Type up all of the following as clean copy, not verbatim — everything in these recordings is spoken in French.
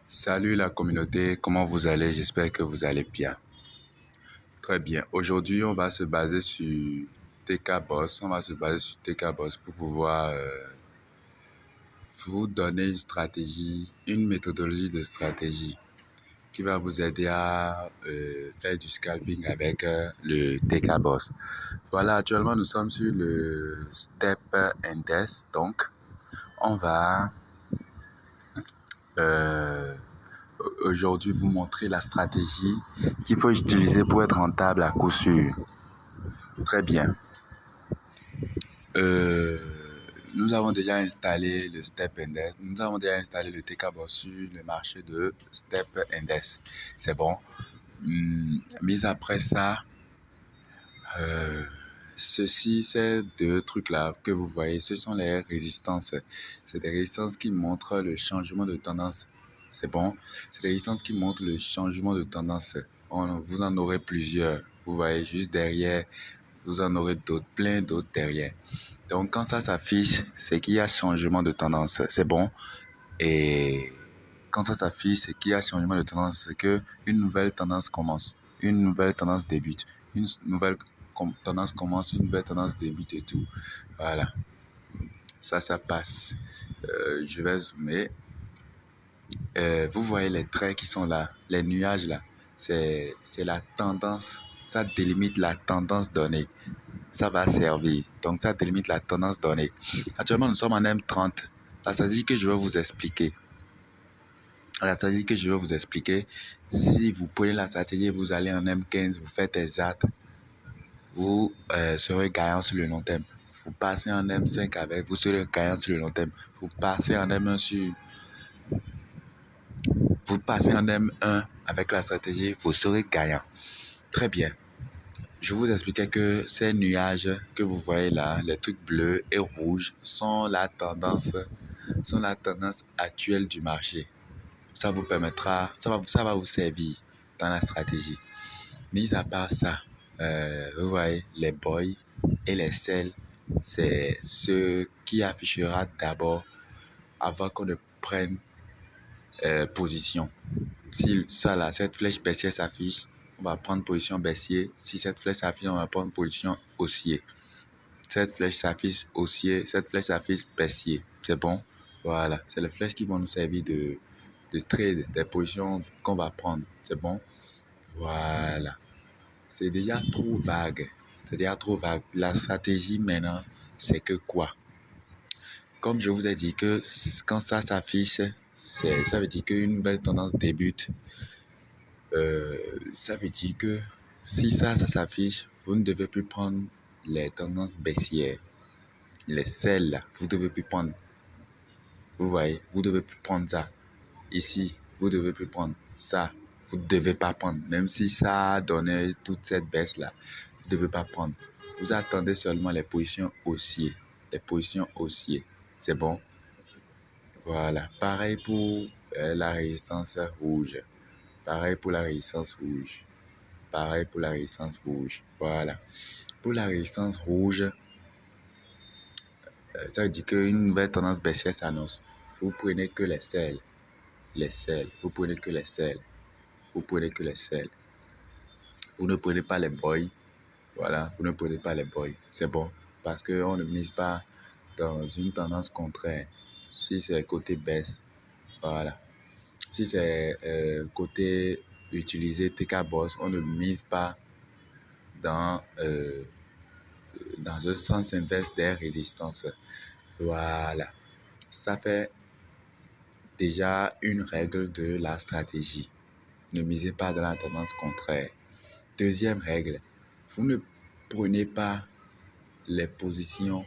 Salut la communauté, comment vous allez? J'espère que vous allez bien. Très bien. Aujourd'hui, on va se baser sur TK Boss. On va se baser sur TK Boss pour pouvoir vous donner une stratégie, une méthodologie de stratégie qui va vous aider à faire du scalping avec le TK Boss. Voilà, actuellement, nous sommes sur le Step Index. Donc, on va euh, aujourd'hui vous montrer la stratégie qu'il faut utiliser pour être rentable à coup sûr. Très bien. Euh, nous avons déjà installé le Step Index. Nous avons déjà installé le TK Boss sur le marché de Step Index. C'est bon. Mis après ça, ces deux trucs-là que vous voyez, ce sont les résistances. C'est des résistances qui montrent le changement de tendance. C'est bon. C'est des résistances qui montrent le changement de tendance. Vous en aurez plusieurs. Vous voyez juste derrière, vous en aurez d'autres, plein d'autres derrière. Donc quand ça s'affiche, c'est qu'il y a changement de tendance. C'est bon. Et quand ça s'affiche, c'est qu'il y a changement de tendance. C'est que une nouvelle tendance commence. Une nouvelle tendance débute. Une nouvelle tendance commence, une nouvelle tendance débute et tout. Voilà. Ça passe. Je vais zoomer. Vous voyez les traits qui sont là, les nuages là. C'est la tendance. Ça délimite la tendance donnée. Ça va servir. Donc, ça délimite la tendance donnée. Actuellement, nous sommes en M30. La stratégie que je vais vous expliquer. Si vous prenez la stratégie, vous allez en M15, vous faites exact, vous serez gagnant sur le long terme. Vous passez en M5 avec, vous serez gagnant sur le long terme. Vous passez en M1 avec la stratégie, vous serez gagnant. Très bien. Je vous expliquais que ces nuages que vous voyez là, les trucs bleus et rouges, sont la tendance actuelle du marché. Ça vous permettra, ça va vous servir dans la stratégie. Mis à part ça, vous voyez, les boys et les sells, c'est ce qui affichera d'abord avant qu'on ne prenne position. Si ça là, cette flèche baissière s'affiche, on va prendre position baissier. Si cette flèche s'affiche, on va prendre position haussier. Cette flèche s'affiche haussier, cette flèche s'affiche baissier. C'est bon? Voilà, c'est les flèches qui vont nous servir de trade, des positions qu'on va prendre. C'est bon? Voilà. C'est déjà trop vague. C'est déjà trop vague. La stratégie maintenant, c'est que quoi? Comme je vous ai dit que quand ça s'affiche, ça veut dire qu'une nouvelle tendance débute. Ça veut dire que si ça s'affiche, vous ne devez plus prendre les tendances baissières. Les selles là, vous ne devez plus prendre. Vous voyez, vous ne devez plus prendre ça. Ici, vous ne devez plus prendre ça. Vous ne devez pas prendre. Même si ça a donné toute cette baisse là, vous ne devez pas prendre. Vous attendez seulement les positions haussières. Les positions haussières. C'est bon? Voilà. Pareil pour la résistance rouge. Pareil pour la résistance rouge. Pareil pour la résistance rouge. Voilà. Pour la résistance rouge, ça veut dire qu'une nouvelle tendance baissière s'annonce. Vous prenez que les selles. Les selles. Vous prenez que les selles. Vous prenez que les selles. Vous ne prenez pas les boys. Voilà. Vous ne prenez pas les boys. C'est bon. Parce qu'on ne mise pas dans une tendance contraire. Si c'est côté baisse. Voilà. Si c'est côté utiliser TK Boss, on ne mise pas dans un sens inverse des résistances. Voilà. Ça fait déjà une règle de la stratégie. Ne misez pas dans la tendance contraire. Deuxième règle, vous ne prenez pas les positions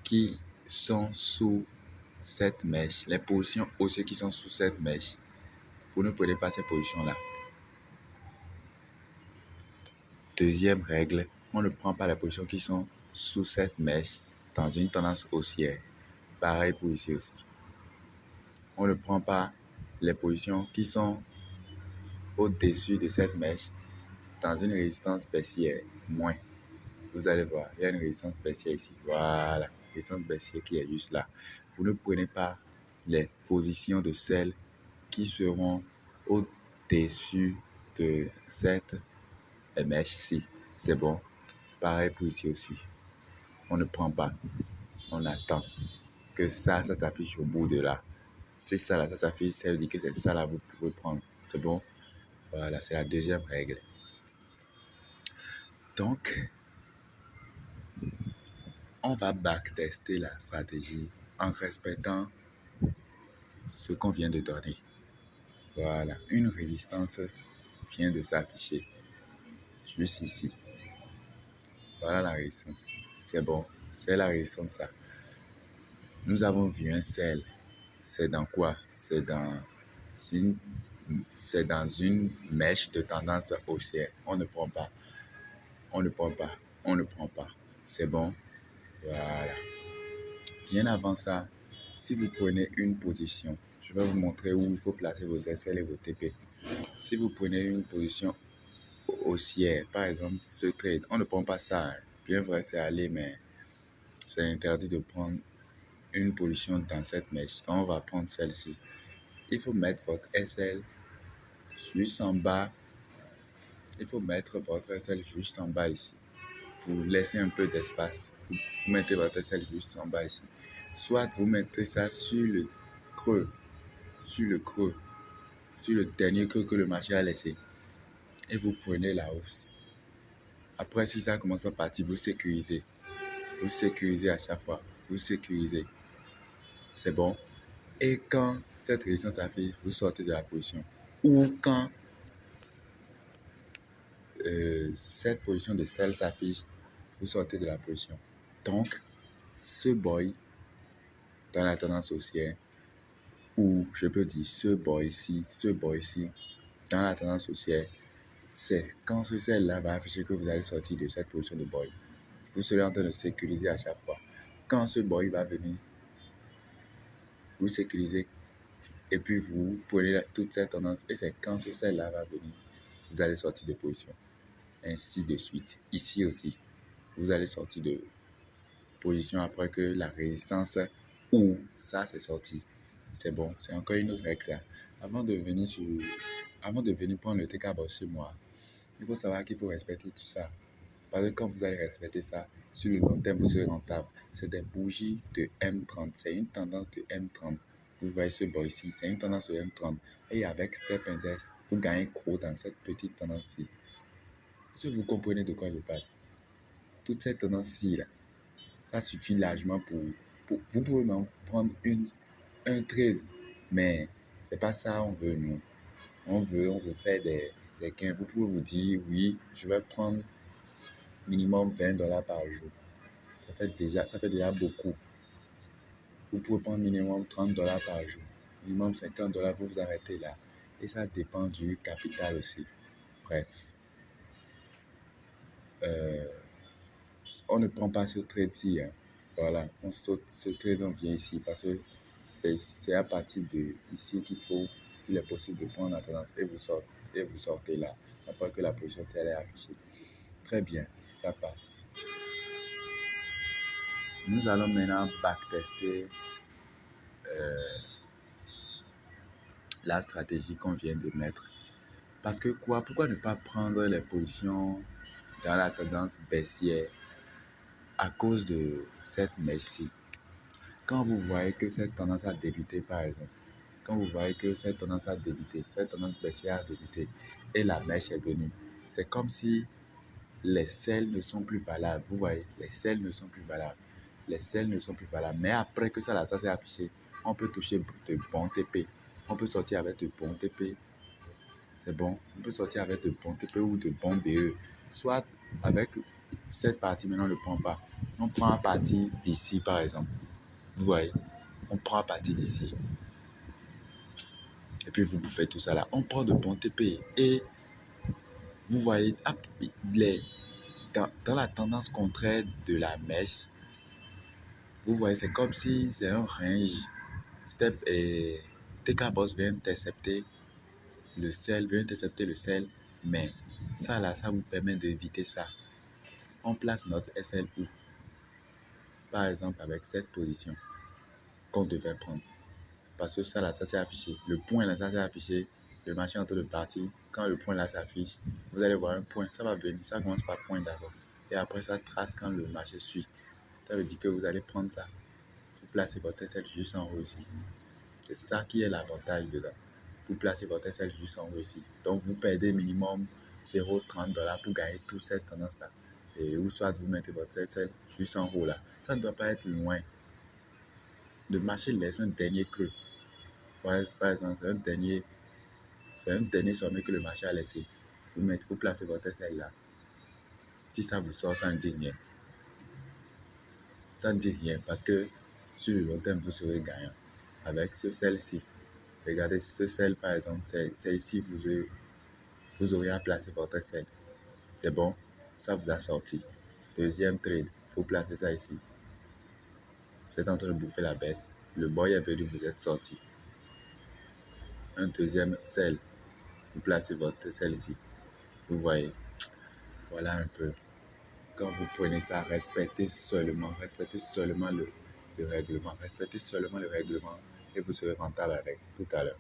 qui sont sous cette mèche. Les positions haussières qui sont sous cette mèche. Vous ne prenez pas ces positions-là. Deuxième règle, on ne prend pas les positions qui sont sous cette mèche dans une tendance haussière. Pareil pour ici aussi. On ne prend pas les positions qui sont au-dessus de cette mèche dans une résistance baissière. Moins. Vous allez voir, il y a une résistance baissière ici. Voilà, résistance baissière qui est juste là. Vous ne prenez pas les positions de sel qui seront au-dessus de cette mèche-ci. C'est bon. Pareil pour ici aussi. On ne prend pas. On attend que ça s'affiche au bout de là. C'est ça là, ça s'affiche, ça veut dire que c'est ça là, vous pouvez prendre. C'est bon? Voilà, c'est la deuxième règle. Donc, on va backtester la stratégie en respectant ce qu'on vient de donner. Voilà, une résistance vient de s'afficher juste ici. Voilà la résistance. C'est bon, c'est la résistance ça. Nous avons vu un sel. C'est dans quoi? Une, c'est dans une mèche de tendance haussière. On ne prend pas. On ne prend pas. On ne prend pas. C'est bon? Voilà. Bien avant ça, si vous prenez une position, je vais vous montrer où il faut placer vos SL et vos TP. Si vous prenez une position haussière, par exemple ce trade, on ne prend pas ça. Hein. Bien vrai, c'est aller, mais c'est interdit de prendre une position dans cette mèche. Donc, on va prendre celle-ci. Il faut mettre votre SL juste en bas. Il faut mettre votre SL juste en bas ici. Vous laissez un peu d'espace. Vous mettez votre SL juste en bas ici. Soit vous mettez ça sur le creux, sur le dernier creux que le marché a laissé. Et vous prenez la hausse. Après, si ça commence à partir, vous sécurisez. Vous sécurisez à chaque fois. Vous sécurisez. C'est bon. Et quand cette résistance s'affiche, vous sortez de la position. Ou quand cette position de sell s'affiche, vous sortez de la position. Donc, ce boy dans la tendance haussière, ou je peux dire ce boy ici, dans la tendance haussière, c'est quand ce sell-là va afficher que vous allez sortir de cette position de boy. Vous serez en train de sécuriser à chaque fois. Quand ce boy va venir, vous sécurisez et puis vous prenez toute cette tendance. Et c'est quand ce sell-là va venir, vous allez sortir de position. Ainsi de suite. Ici aussi, vous allez sortir de position après que la résistance ou ça c'est sorti. C'est bon, c'est encore une autre règle là. Avant de venir prendre le TK boss chez moi, il faut savoir qu'il faut respecter tout ça. Parce que quand vous allez respecter ça, sur le long terme, vous serez rentable. C'est des bougies de M30. C'est une tendance de M30. Vous voyez ce bois ici, c'est une tendance de M30. Et avec Step Index, vous gagnez gros dans cette petite tendance-ci. Si vous comprenez de quoi je parle, toute cette tendance-ci, là, ça suffit largement pour vous pouvez même prendre un trade. Mais c'est pas ça on veut, nous. On veut faire des gains. Vous pouvez vous dire, oui, je vais prendre minimum $20 par jour. Ça fait déjà beaucoup. Vous pouvez prendre minimum $30 par jour. Minimum $50, vous vous arrêtez là. Et ça dépend du capital aussi. Bref. On ne prend pas ce trade-ci. Hein. Voilà. On saute ce trade, on vient ici parce que c'est à partir de ici qu'il est possible de prendre la tendance et vous sortez là. Après que la position est affichée. Très bien. Ça passe. Nous allons maintenant backtester la stratégie qu'on vient de mettre. Parce que quoi? Pourquoi ne pas prendre les positions dans la tendance baissière à cause de cette mèche-ci? Quand vous voyez que cette tendance a débuté, par exemple, quand vous voyez que cette tendance a débuté, cette tendance baissière a débuté et la mèche est venue, c'est comme si les selles ne sont plus valables. Vous voyez, les selles ne sont plus valables. Les selles ne sont plus valables. Mais après que ça s'est affiché, on peut toucher de bons TP. On peut sortir avec de bons TP. C'est bon. On peut sortir avec de bons TP ou de bons BE. Soit avec cette partie, maintenant on ne le prend pas. On prend à partir d'ici, par exemple. Vous voyez, on prend à partir d'ici. Et puis vous faites tout ça là. On prend de bons TP. Et vous voyez, dans la tendance contraire de la mèche, vous voyez, c'est comme si c'est un range. Step et TK Boss vient intercepter le sel, mais ça là, ça vous permet d'éviter ça. On place notre SL où? Par exemple, avec cette position qu'on devait prendre. parce que ça là, ça s'est affiché. Le point là, ça s'est affiché. Le marché est en train de partir. Quand le point là s'affiche, vous allez voir un point. Ça va venir. Ça commence par point d'abord. Et après, ça trace quand le marché suit. Ça veut dire que vous allez prendre ça. Vous placez votre SL juste en haut ici. C'est ça qui est l'avantage dedans. Vous placez votre SL juste en haut ici. Donc, vous perdez minimum 0,30 $ pour gagner toute cette tendance-là. Et ou soit vous mettez votre SL juste en haut là. Ça ne doit pas être loin. Le marché laisse un dernier creux. Par exemple, c'est un dernier sommet que le marché a laissé. Vous placez votre SL là. Si ça vous sort, ça ne dit rien. Ça ne dit rien parce que sur le long terme, vous serez gagnant. Avec ce sel-ci, regardez ce sel par exemple, c'est ici vous aurez à placer votre sel. C'est bon, ça vous a sorti. Deuxième trade, il faut placer ça ici. Vous êtes en train de bouffer la baisse. Le boy est venu, vous êtes sorti. Un deuxième sel, vous placez votre sel ici. Vous voyez, voilà un peu. Quand vous prenez ça, respectez seulement le règlement. Respectez seulement le règlement et vous serez rentable avec tout à l'heure.